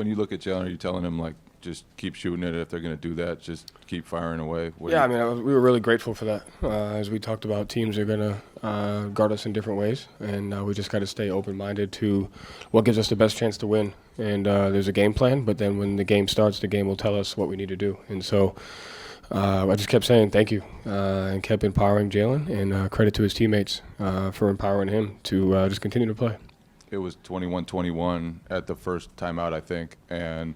when you look at Jaylen, are you telling him, like, just keep shooting it? If they're going to do that, just keep firing away? Yeah, I mean, we were really grateful for that. As we talked about, teams are going to guard us in different ways, and we just got to stay open-minded to what gives us the best chance to win. And there's a game plan, but then when the game starts, the game will tell us what we need to do. And so I just kept saying thank you and kept empowering Jaylen, and credit to his teammates for empowering him to just continue to play. It was 21-21 at the first timeout, I think, and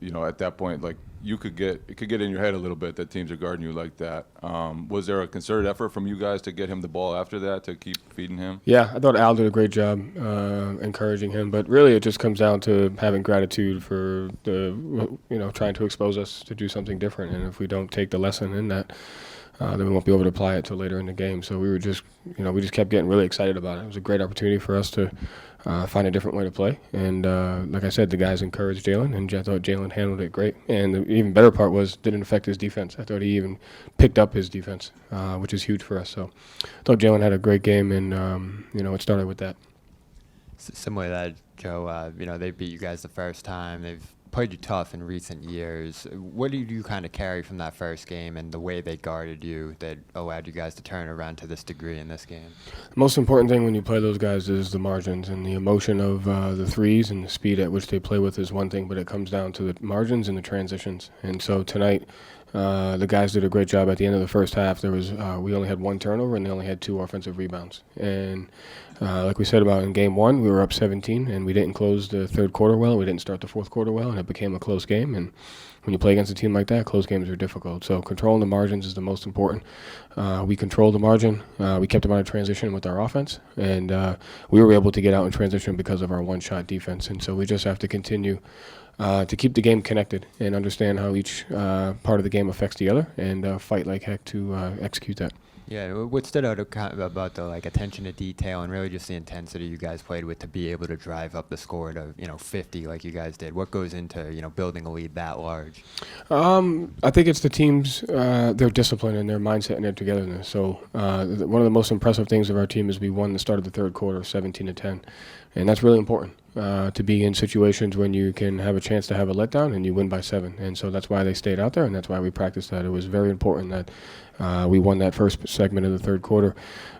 at that point, like, it could get in your head a little bit that teams are guarding you like that. Was there a concerted effort from you guys to get him the ball after that, to keep feeding him? Yeah, I thought Al did a great job encouraging him, but really it just comes down to having gratitude for trying to expose us to do something different. And if we don't take the lesson in that, then we won't be able to apply it till later in the game. So we just kept getting really excited about it. It was a great opportunity for us to find a different way to play. And like I said, the guys encouraged Jaylen, and I thought Jaylen handled it great. And the even better part was didn't affect his defense. I thought he even picked up his defense, which is huge for us. So I thought Jaylen had a great game, and it started with that. Similar to that, Joe, they beat you guys the first time. They've played you tough in recent years. What do you kind of carry from that first game and the way they guarded you that allowed you guys to turn around to this degree in this game? The most important thing when you play those guys is the margins, and the emotion of the threes and the speed at which they play with is one thing, but it comes down to the margins and the transitions. And so tonight, the guys did a great job. At the end of the first half, we only had one turnover and they only had 2 offensive rebounds. And like we said about in game 1, we were up 17, and we didn't close the third quarter well. We didn't start the fourth quarter well, and it became a close game. And when you play against a team like that, close games are difficult. So controlling the margins is the most important. We controlled the margin. We kept them out of transition with our offense, and we were able to get out in transition because of our one-shot defense. And so we just have to continue to keep the game connected and understand how each part of the game affects the other, and fight like heck to execute that. Yeah, what stood out about the attention to detail and really just the intensity you guys played with to be able to drive up the score to 50 like you guys did? What goes into building a lead that large? I think it's the team's their discipline and their mindset and their togetherness. So one of the most impressive things of our team is we won the start of the third quarter 17-10, and that's really important to be in situations when you can have a chance to have a letdown and you win by 7. And so that's why they stayed out there, and that's why we practiced that. It was very important that we won that first segment of the third quarter.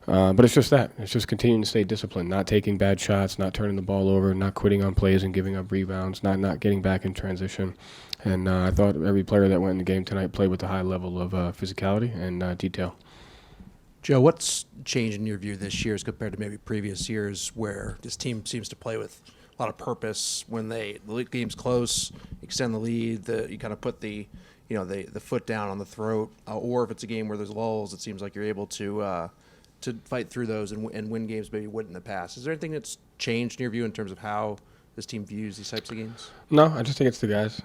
But it's just that. It's just continuing to stay disciplined, not taking bad shots, not turning the ball over, not quitting on plays and giving up rebounds, not getting back in transition. And I thought every player that went in the game tonight played with a high level of physicality and detail. Joe, what's changed in your view this year as compared to maybe previous years where this team seems to play with a lot of purpose? When the game's close, extend the lead, you kind of put the foot down on the throat, or if it's a game where there's lulls, it seems like you're able to fight through those and win games maybe you wouldn't in the past. Is there anything that's changed in your view in terms of how this team views these types of games? No, I just think it's the guys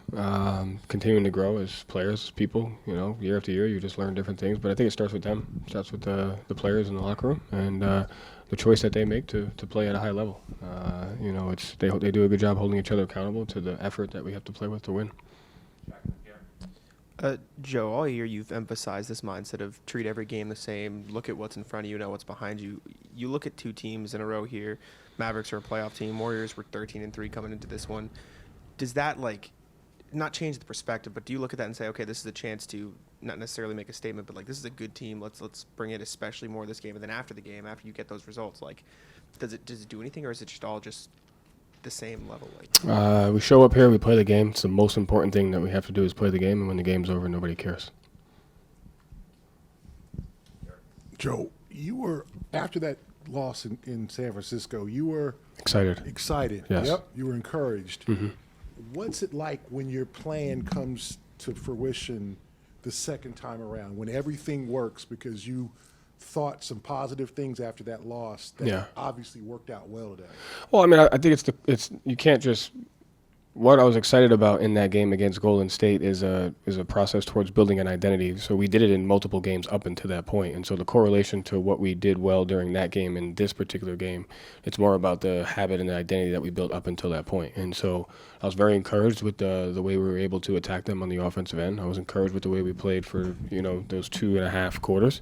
continuing to grow as players, as people. Year after year, you just learn different things. But I think it starts with them. It starts with the players in the locker room and the choice that they make to play at a high level. They do a good job holding each other accountable to the effort that we have to play with to win. Joe, all year you've emphasized this mindset of treat every game the same, look at what's in front of you, not what's behind you. You look at 2 teams in a row here. Mavericks are a playoff team. Warriors were 13-3 coming into this one. Does that, not change the perspective, but do you look at that and say, okay, this is a chance to not necessarily make a statement, but, this is a good team. Let's bring it especially more this game, and then after the game, after you get those results, does it do anything, or is it just all just the same level? We show up here, we play the game. It's the most important thing that we have to do is play the game, and when the game's over, nobody cares. Joe, you were, after that loss in San Francisco, you were excited. Yes. Yep. You were encouraged. Mm-hmm. What's it like when your plan comes to fruition the second time around, when everything works because you thought some positive things after that loss that obviously worked out well today? Well, I mean, I think it's you can't just. What I was excited about in that game against Golden State is a process towards building an identity. So we did it in multiple games up until that point. And so the correlation to what we did well during that game and this particular game, it's more about the habit and the identity that we built up until that point. And so I was very encouraged with the way we were able to attack them on the offensive end. I was encouraged with the way we played for, those 2.5 quarters.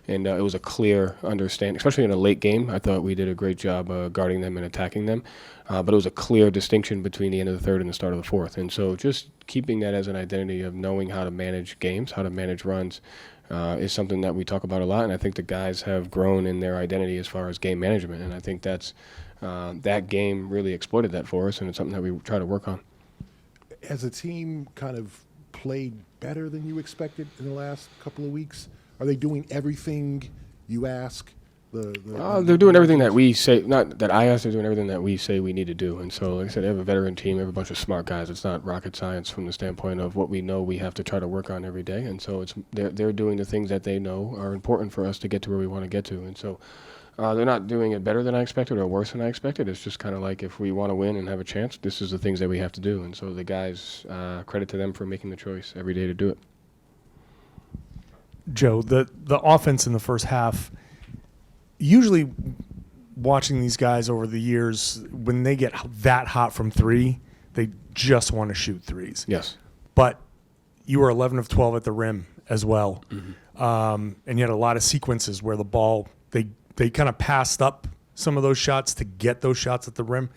And it was a clear understanding, especially in a late game. I thought we did a great job guarding them and attacking them. but it was a clear distinction between the end of the third and the start of the fourth. And so just keeping that as an identity of knowing how to manage games, how to manage runs, is something that we talk about a lot. And I think the guys have grown in their identity as far as game management. And I think that game really exploited that for us, and it's something that we try to work on. Has a team kind of played better than you expected in the last couple of weeks? Are they doing everything you ask? They're doing everything that we say, not that I ask, they're doing everything that we say we need to do. And so, like I said, they have a veteran team, they have a bunch of smart guys. It's not rocket science from the standpoint of what we know we have to try to work on every day. And so they're doing the things that they know are important for us to get to where we want to get to. And so they're not doing it better than I expected or worse than I expected. It's just kind of like, if we want to win and have a chance, this is the things that we have to do. And so the guys, credit to them for making the choice every day to do it. Joe, the offense in the first half, usually watching these guys over the years, when they get that hot from three, they just want to shoot threes. Yes. But you were 11 of 12 at the rim as well. Mm-hmm. And you had a lot of sequences where the ball, they kind of passed up some of those shots to get those shots at the rim.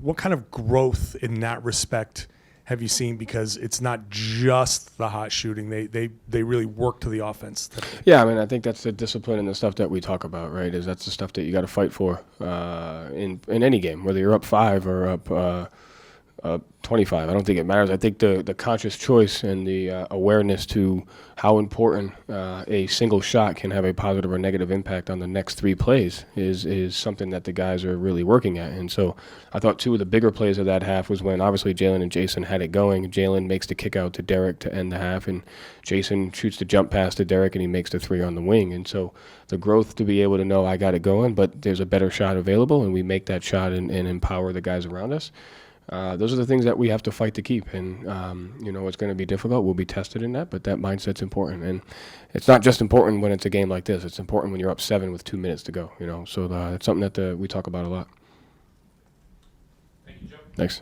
What kind of growth in that respect have you seen? Because it's not just the hot shooting. They really work to the offense. Yeah, I mean, I think that's the discipline and the stuff that we talk about, right? That's the stuff that you got to fight for in any game, whether you're up 5 or up 25. I don't think it matters. I think the conscious choice and the awareness to how important a single shot can have a positive or negative impact on the next 3 plays is something that the guys are really working at. And so I thought 2 of the bigger plays of that half was when obviously Jaylen and Jason had it going. Jaylen makes the kick out to Derek to end the half, and Jason shoots the jump pass to Derek, and he makes the 3 on the wing. And so the growth to be able to know I got it going, but there's a better shot available, and we make that shot and empower the guys around us. Those are the things that we have to fight to keep, and it's going to be difficult. We'll be tested in that, but that mindset's important, and it's not just important when it's a game like this. It's important when you're up 7 with 2 minutes to go. So it's something that we talk about a lot. Thank you, Joe. Thanks.